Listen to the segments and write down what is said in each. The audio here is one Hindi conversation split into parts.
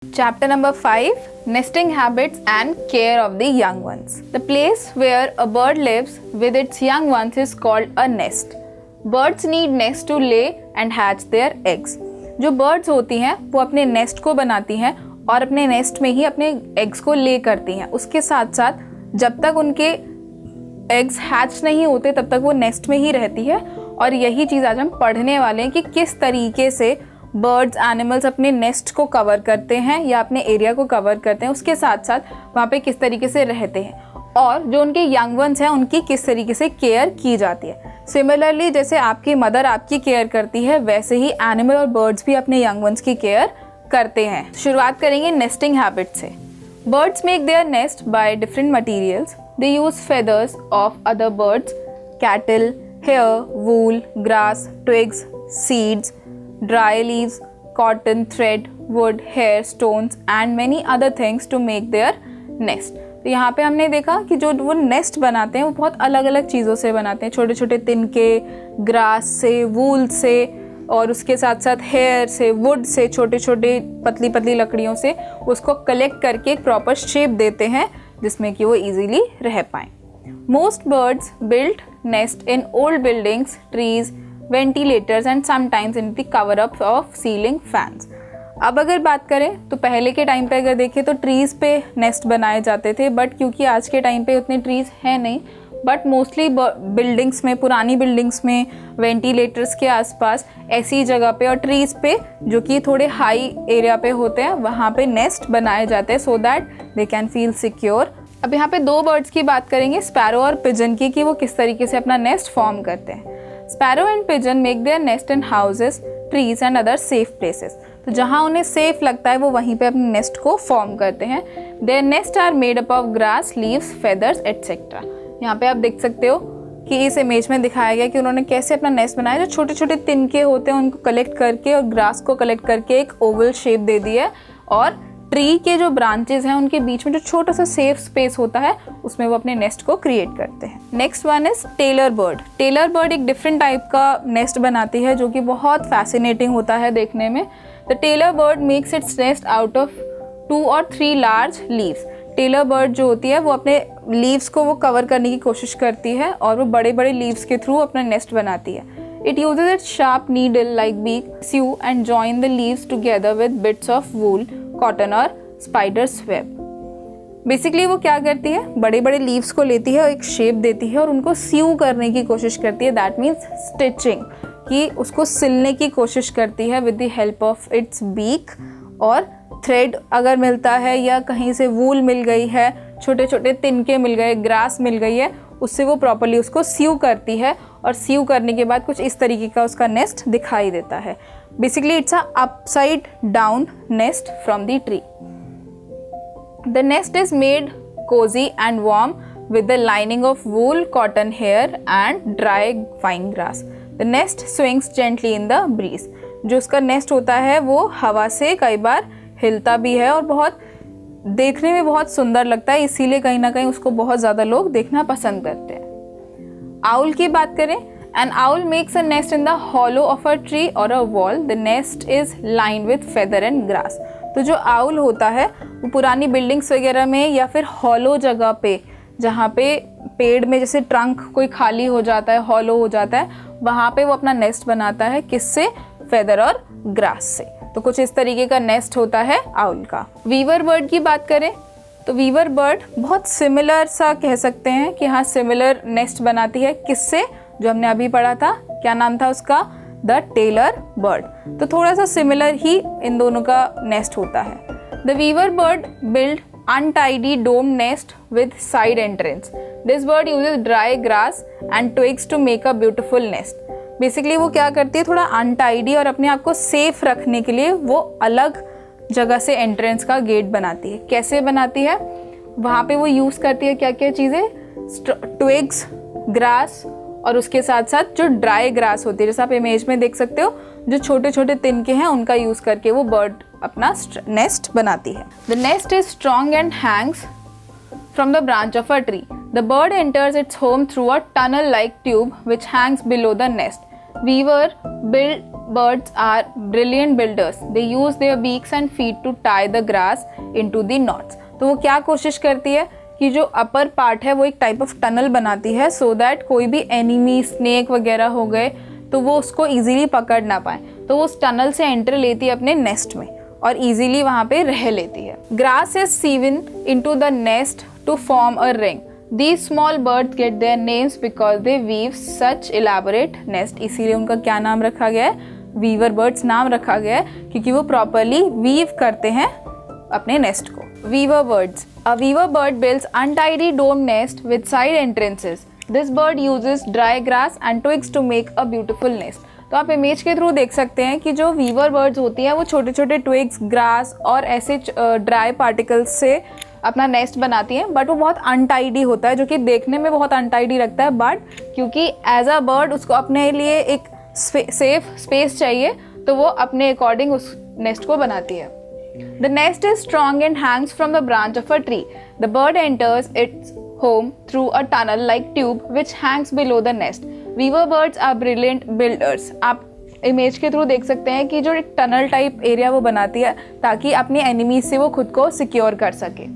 Chapter number 5, Nesting Habits and Care of the Young Ones. The place where a bird lives with its young ones is called a nest. Birds need nest to lay and hatch their eggs. जो birds होती हैं वो अपने nest को बनाती हैं और अपने nest में ही अपने eggs को lay करती हैं. उसके साथ साथ जब तक उनके eggs hatch नहीं होते तब तक वो nest में ही रहती है. और यही चीज़ आज हम पढ़ने वाले हैं कि किस तरीके से बर्ड्स एनिमल्स अपने नेस्ट को कवर करते हैं या अपने एरिया को कवर करते हैं, उसके साथ साथ वहाँ पे किस तरीके से रहते हैं और जो उनके यंग वंस हैं उनकी किस तरीके से केयर की जाती है. सिमिलरली जैसे आपकी मदर आपकी केयर करती है वैसे ही एनिमल और बर्ड्स भी अपने यंग वंस की केयर करते हैं. शुरुआत करेंगे नेस्टिंग हैबिट से. Birds make their nest by different materials. They use feathers of other birds, cattle, hair, wool, grass, twigs, seeds, dry leaves, cotton, thread, wood, hair, stones and many other things to make their nest. तो यहाँ पे हमने देखा कि जो वो नेस्ट बनाते हैं वो बहुत अलग अलग चीज़ों से बनाते हैं. छोटे छोटे तिनके, ग्रास से, वूल से और उसके साथ साथ हेयर से, वुड से, छोटे छोटे पतली पतली लकड़ियों से उसको कलेक्ट करके एक प्रॉपर शेप देते हैं जिसमें कि वो ईजीली रह पाएँ. Most birds build nest in old buildings, trees, ventilators and sometimes in the cover-up of ceiling fans. अब अगर बात करें तो पहले के टाइम पे अगर देखें तो ट्रीज़ पे नेस्ट बनाए जाते थे, बट क्योंकि आज के टाइम पे उतने ट्रीज़ हैं नहीं, बट मोस्टली बिल्डिंग्स में, पुरानी बिल्डिंग्स में, वेंटिलेटर्स के आसपास ऐसी जगह पे और ट्रीज़ पे जो कि थोड़े हाई एरिया पे होते हैं वहाँ पे नेस्ट बनाए जाते हैं so that they can feel secure. अब यहाँ पे दो बर्ड्स की बात करेंगे, स्पैरो और पिजन की, कि वो किस तरीके से अपना नेस्ट फॉर्म करते हैं. Sparrow and pigeon make their nest in houses, trees and other safe places. तो जहाँ उन्हें सेफ लगता है वो वहीं पे अपने नेस्ट को फॉर्म करते हैं. Their nest are made up of grass, leaves, feathers etcetera. यहाँ पे आप देख सकते हो कि इस इमेज में दिखाया गया कि उन्होंने कैसे अपना नेस्ट बनाया. जो छोटे छोटे तिनके होते हैं उनको कलेक्ट करके और ग्रास को कलेक्ट करके एक ओवल शेप दे दी है और ट्री के जो ब्रांचेस हैं उनके बीच में जो छोटा सा सेफ स्पेस होता है उसमें वो अपने नेस्ट को क्रिएट करते हैं. Next one is tailor bird. Tailor bird एक डिफरेंट टाइप का नेस्ट बनाती है जो कि बहुत फैसिनेटिंग होता है देखने में. The tailor bird makes its nest out of 2 or 3 large leaves. Tailor bird जो होती है वो अपने लीव्स को वो कवर करने की कोशिश करती है और वो बड़े बड़े लीव्स के थ्रू अपना नेस्ट बनाती है. It uses its sharp needle-like beak, sew and join the leaves together with bits of wool, cotton और spider's web. बेसिकली वो क्या करती है, बड़े बड़े लीव्स को लेती है और एक शेप देती है और उनको सीव करने की कोशिश करती है. दैट मीन्स स्टिचिंग, कि उसको सिलने की कोशिश करती है with the help of its beak. और थ्रेड अगर मिलता है या कहीं से वूल मिल गई है, छोटे छोटे तिनके मिल गए, ग्रास मिल गई है, उससे वो प्रॉपरली उसको सीव करती है और सीव करने के बाद कुछ इस तरीके का उसका नेस्ट दिखाई देता है. Basically it's a upside down nest from the tree. The nest is made cosy and warm with the lining of wool, cotton, hair and dry fine grass. The nest swings gently in the breeze. जो उसका नेस्ट होता है वो हवा से कई बार हिलता भी है और बहुत देखने में बहुत सुंदर लगता है, इसीलिए कहीं ना कहीं उसको बहुत ज़्यादा लोग देखना पसंद करते हैं. आउल की बात करें, an owl makes a nest in the hollow of a tree और a wall. The nest is lined with feather and grass. तो जो आउल होता है वो पुरानी बिल्डिंग्स वगैरह में या फिर हॉलो जगह पे, जहाँ पे पेड़ में जैसे ट्रंक कोई खाली हो जाता है, हॉलो हो जाता है, वहाँ पे वो अपना नेस्ट बनाता है. किससे? फेदर और ग्रास से. तो कुछ इस तरीके का नेस्ट होता है आउल का. वीवर बर्ड की बात करें तो वीवर बर्ड बहुत सिमिलर सा कह सकते हैं कि हाँ सिमिलर नेस्ट बनाती है. किससे? जो हमने अभी पढ़ा था, क्या नाम था उसका? The tailor bird. तो थोड़ा सा सिमिलर ही इन दोनों का नेस्ट होता है. The weaver bird build untidy dome nest with side entrance. This bird uses dry grass and twigs to make a beautiful nest. Basically वो क्या करती है, थोड़ा अनटाइडी और अपने आप को सेफ रखने के लिए वो अलग जगह से एंट्रेंस का गेट बनाती है. कैसे बनाती है? वहाँ पे वो यूज़ करती है क्या क्या चीज़ें? ट्विग्स, ग्रास और उसके साथ साथ जो ड्राई ग्रास होती है, जैसे आप इमेज में देख सकते हो, जो छोटे छोटे तिनके हैं उनका यूज़ करके वो बर्ड अपना नेस्ट बनाती है. The nest is strong and hangs from the branch of a tree. The bird enters its home through a tunnel like tube which hangs below the nest. Weaver birds are brilliant builders. They use their beaks and feet to tie the grass into the knots. तो वो क्या कोशिश करती है कि जो अपर पार्ट है वो एक टाइप ऑफ टनल बनाती है सो दैट कोई भी एनिमी, स्नेक वगैरह हो गए तो वो उसको ईजिली पकड़ ना पाए, तो वो उस टनल से एंटर लेती है अपने नेस्ट में और ईजिली वहाँ पे रह लेती है. Grass is sewn into the nest to form a ring. These small birds get their names because they weave such elaborate nest. इसीलिए उनका क्या नाम रखा गया है? वीवर बर्ड्स नाम रखा गया है क्योंकि वो प्रॉपरली वीव करते हैं अपने नेस्ट को. Weaver birds. A weaver bird builds untidy domed nest with side entrances. This bird uses dry grass and twigs to make a beautiful nest. तो आप इमेज के थ्रू देख सकते हैं कि जो वीवर बर्ड्स होती हैं वो छोटे छोटे ट्विग्स, ग्रास और ऐसे ड्राई पार्टिकल्स से अपना नेस्ट बनाती हैं, बट वो बहुत अनटाइडी होता है जो कि देखने में बहुत अनटाइडी लगता है, बट क्योंकि एज अ बर्ड उसको अपने लिए एक सेफ स्पेस चाहिए तो वो अपने अकॉर्डिंग उस नेस्ट को बनाती है. The nest is strong and hangs from the branch of a tree. The bird enters its home through a tunnel like tube which hangs below the nest. Weaver birds are brilliant builders. आप इमेज के थ्रू देख सकते हैं कि जो एक टनल टाइप एरिया वो बनाती है ताकि अपनी एनिमीज से वो खुद को सिक्योर कर सके.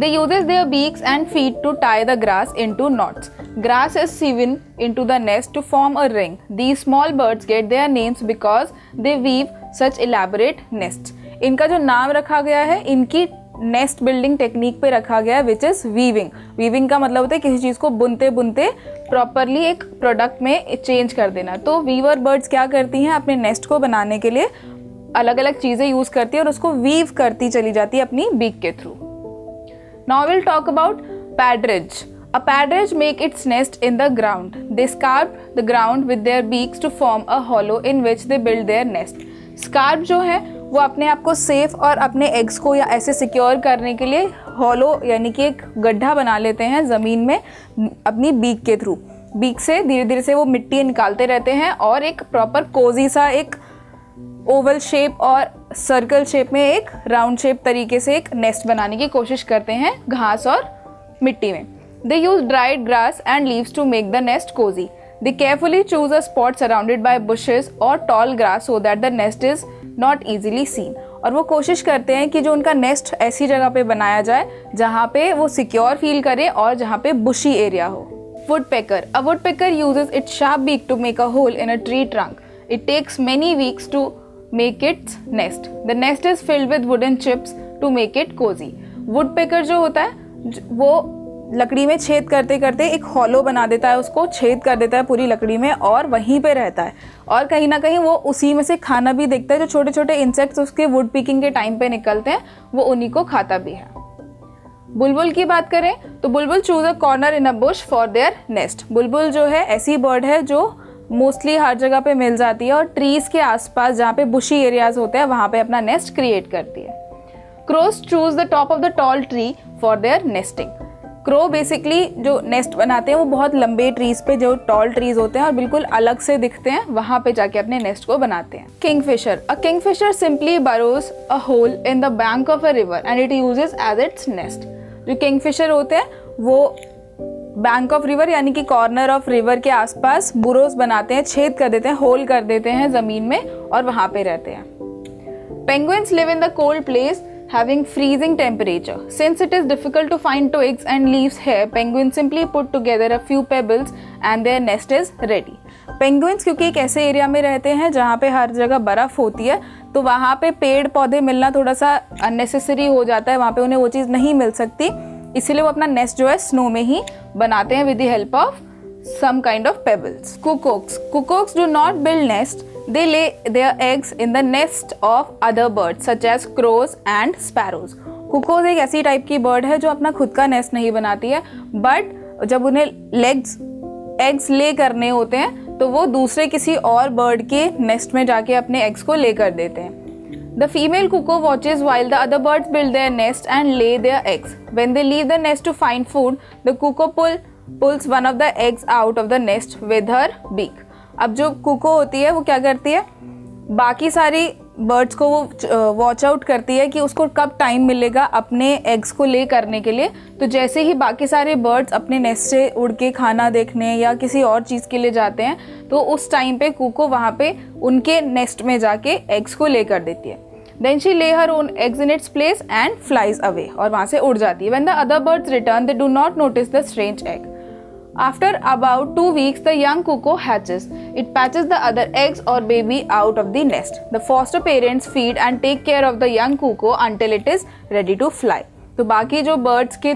They uses their beaks and feet to tie the grass into knots. Grass is sewn into the nest to form a ring. These small birds get their names because they weave such elaborate nests. इनका जो नाम रखा गया है इनकी नेस्ट बिल्डिंग टेक्निक पे रखा गया है विच इज वीविंग. वीविंग का मतलब होता है किसी चीज को बुनते बुनते प्रॉपरली एक प्रोडक्ट में चेंज कर देना. तो वीवर बर्ड्स क्या करती हैं, अपने नेस्ट को बनाने के लिए अलग अलग चीजें यूज करती है और उसको वीव करती चली जाती है अपनी बीक के through. Now we'll talk about partridge. A partridge make its nest in the ground. They scarp the ground with their beaks to form a hollow in which they build their nest. Scarp जो है वो अपने आप को सेफ और अपने एग्स को या ऐसे सिक्योर करने के लिए हॉलो यानी कि एक गड्ढा बना लेते हैं ज़मीन में अपनी बीक के थ्रू. बीक से धीरे धीरे से वो मिट्टी निकालते रहते हैं और एक प्रॉपर कोजी सा एक ओवल शेप और सर्कल शेप में एक राउंड शेप तरीके से एक नेस्ट बनाने की कोशिश करते हैं घास और मिट्टी में. They use dried grass and leaves to make the nest cozy. They carefully choose a spot surrounded by bushes और tall grass so that the nest is not easily seen. और वो कोशिश करते हैं कि जो उनका नेस्ट ऐसी जगह पे बनाया जाए जहाँ पे वो सिक्योर फील करे और जहाँ पे बुशी एरिया हो. Woodpecker. A woodpecker uses its sharp beak to make a hole in a tree trunk. It takes many weeks to make its nest. The nest is filled with wooden chips to make it cozy. Woodpecker जो होता है वो लकड़ी में छेद करते करते एक हॉलो बना देता है, उसको छेद कर देता है पूरी लकड़ी में और वहीं पे रहता है और कहीं ना कहीं वो उसी में से खाना भी देखता है. जो छोटे छोटे इंसेक्ट्स उसके वुड पिकिंग के टाइम पे निकलते हैं वो उन्हीं को खाता भी है. बुलबुल की बात करें तो बुलबुल choose a corner in a bush for their nest. बुलबुल जो है ऐसी बर्ड है जो मोस्टली हर जगह पे मिल जाती है और ट्रीज के आसपास जहाँ पे बुशी एरियाज होते हैं वहाँ पे अपना नेस्ट क्रिएट करती है. Cross choose the top of the tall tree for their nesting. Crow basically जो नेस्ट बनाते हैं वो बहुत लंबे ट्रीज पे जो टॉल ट्रीज होते हैं और बिल्कुल अलग से दिखते हैं वहाँ पे जाके अपने नेस्ट को बनाते हैं. Kingfisher. A kingfisher simply burrows a hole in the bank of a river and it uses as its nest. जो किंगफिशर होते हैं वो बैंक ऑफ रिवर यानी कि कॉर्नर ऑफ रिवर के आसपास बुरोज बनाते हैं, छेद कर देते हैं, होल कर देते हैं ज़मीन में और वहाँ पे रहते हैं. Penguins live in the cold place having freezing temperature. Since it is difficult to find twigs and leaves here, penguins simply put together a few pebbles and their nest is ready. Penguins क्योंकि एक ऐसे एरिया में रहते हैं जहाँ पे हर जगह बर्फ़ होती है तो वहाँ पे पेड़ पौधे मिलना थोड़ा सा अननेसेसरी हो जाता है, वहाँ पे उन्हें वो चीज़ नहीं मिल सकती, इसीलिए वो अपना नेस्ट जो है स्नो में ही बनाते हैं with the help of some kind of pebbles. Cuckoos. Cuckoos do not build nest. They lay their eggs in the nest of other birds such as crows and sparrows. Cuckoos एक ऐसी टाइप की बर्ड है जो अपना खुद का नेस्ट नहीं बनाती है, बट जब उन्हें एग्स ले करने होते हैं तो वो दूसरे किसी और बर्ड के नेस्ट में जाके अपने एग्स को ले कर देते हैं. The female cuckoo watches while the other birds build their nest and lay their eggs. When they leave the nest to find food, the cuckoo pulls one of the eggs out of the nest with her beak. अब जो कुको होती है वो क्या करती है, बाकी सारी बर्ड्स को वो वॉच आउट करती है कि उसको कब टाइम मिलेगा अपने एग्स को ले करने के लिए। तो जैसे ही बाकी सारे बर्ड्स अपने नेस्ट से उड़ के खाना देखने या किसी और चीज़ के लिए जाते हैं, तो उस टाइम पे कुको वहाँ पे उनके नेस्ट में जाके एग्स को ले कर देती है। Then she lay her own eggs in its place and flies away, और वहाँ से उड़ जाती है। When the other birds return, they do not notice the strange egg. After about 2 weeks, the young cuckoo hatches. It patches the other eggs or baby out of the nest. The foster parents feed and take care of the young cuckoo until it is ready to fly. तो बाकी जो birds के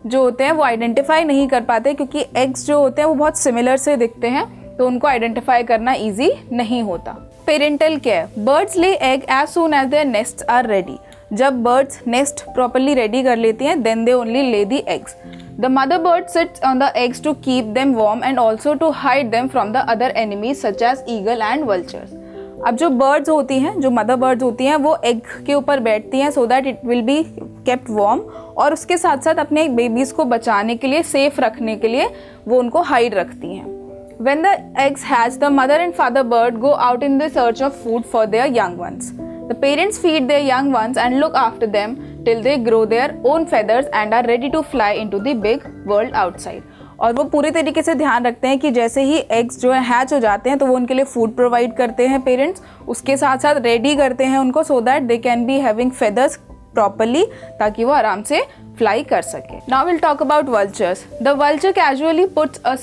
जो होते हैं वो आइडेंटिफाई नहीं कर पाते, क्योंकि एग्स जो होते हैं वो बहुत सिमिलर से दिखते हैं, तो उनको आइडेंटिफाई करना ईजी नहीं होता। Parental care. Birds lay egg as soon as their nests are ready. जब बर्ड्स नेस्ट प्रॉपरली रेडी कर लेती हैं, then they only lay the eggs. The mother bird sits on the eggs to keep them warm and also to hide them from the other enemies such as eagle and vultures. अब जो बर्ड्स होती हैं, जो मदर बर्ड्स होती हैं, वो एग के ऊपर बैठती हैं so that it will be kept warm, और उसके साथ साथ अपने बेबीज़ को बचाने के लिए, सेफ रखने के लिए वो उनको हाइड रखती हैं। When the eggs hatch, the mother and father bird go out in the search of food for their young ones. The parents feed their young ones and look after them till they grow their own feathers and are ready to fly into the big world outside. और वो पूरे तरीके से ध्यान रखते हैं कि जैसे ही एग्स जो है हैच हो जाते हैं, तो वो उनके लिए फूड प्रोवाइड करते हैं पेरेंट्स, उसके साथ साथ रेडी करते हैं उनको so that they can be having feathers properly, ताकि वो आराम से फ्लाई कर सके। Now we'll talk about vultures. The vulture casually puts a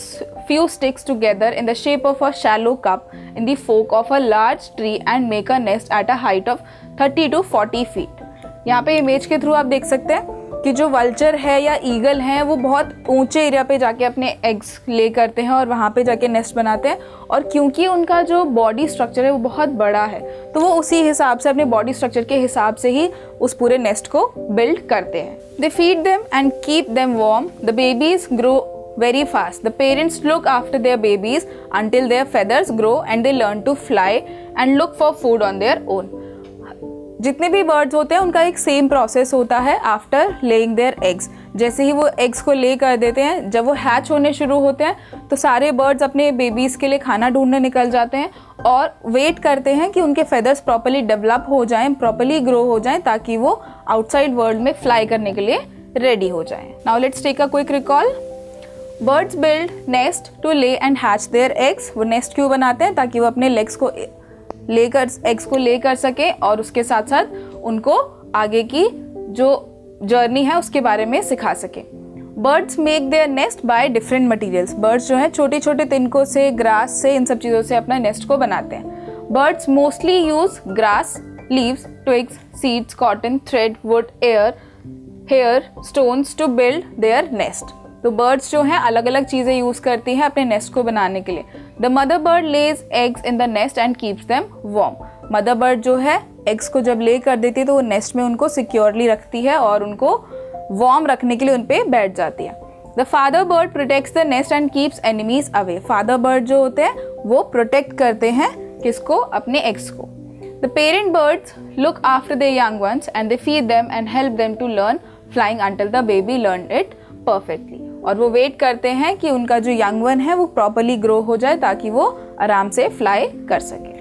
few sticks together in the shape of a shallow cup in the fork of a large tree and make a nest at a height of 30 to 40 feet. यहाँ पे इमेज के थ्रू आप देख सकते हैं कि जो वल्चर है या ईगल है वो बहुत ऊंचे एरिया पे जाके अपने एग्स ले करते हैं और वहाँ पे जाके नेस्ट बनाते हैं, और क्योंकि उनका जो बॉडी स्ट्रक्चर है वो बहुत बड़ा है, तो वो उसी हिसाब से अपने बॉडी स्ट्रक्चर के हिसाब से ही उस पूरे नेस्ट को बिल्ड करते हैं। दे feed them and keep them warm. The babies grow very fast. The parents look after their babies until their feathers grow and they learn to fly and look for food on their own. जितने भी बर्ड्स होते हैं उनका एक सेम प्रोसेस होता है आफ्टर लेइंग देयर एग्स। जैसे ही वो एग्स को ले कर देते हैं, जब वो हैच होने शुरू होते हैं, तो सारे बर्ड्स अपने बेबीज़ के लिए खाना ढूंढने निकल जाते हैं और वेट करते हैं कि उनके फेदर्स प्रॉपर्ली डेवलप हो जाएं, प्रॉपर्ली ग्रो हो जाएं, ताकि वो आउटसाइड वर्ल्ड में फ्लाई करने के लिए रेडी हो जाएं। Now let's take a quick recall. Birds build nest to lay and hatch their eggs. वो नेस्ट क्यों बनाते हैं? ताकि वो अपने एग्स को ले कर सके और उसके साथ साथ उनको आगे की जो जर्नी है उसके बारे में सिखा सके। Birds make their nest by different materials. Birds जो हैं छोटे छोटे तिनकों से, ग्रास से, इन सब चीज़ों से अपना नेस्ट को बनाते हैं। Birds mostly use grass, leaves, twigs, seeds, cotton, thread, wood, hair, stones to build their nest. तो बर्ड्स जो हैं अलग अलग चीज़ें यूज़ करती हैं अपने नेस्ट को बनाने के लिए। The mother bird Lay's eggs in the nest and keeps them warm. Mother bird जो है एग्स को जब ले कर देती है तो वो नेस्ट में उनको सिक्योरली रखती है और उनको वार्म रखने के लिए उन पे बैठ जाती है। The father bird protects the nest and keeps enemies away. Father bird जो होते हैं वो प्रोटेक्ट करते हैं किसको? अपने एग्स को। The parent birds look after the young ones and they feed them and help them to learn flying until the baby learn it perfectly. और वो वेट करते हैं कि उनका जो यंग वन है वो प्रॉपर्ली ग्रो हो जाए ताकि वो आराम से फ्लाई कर सके।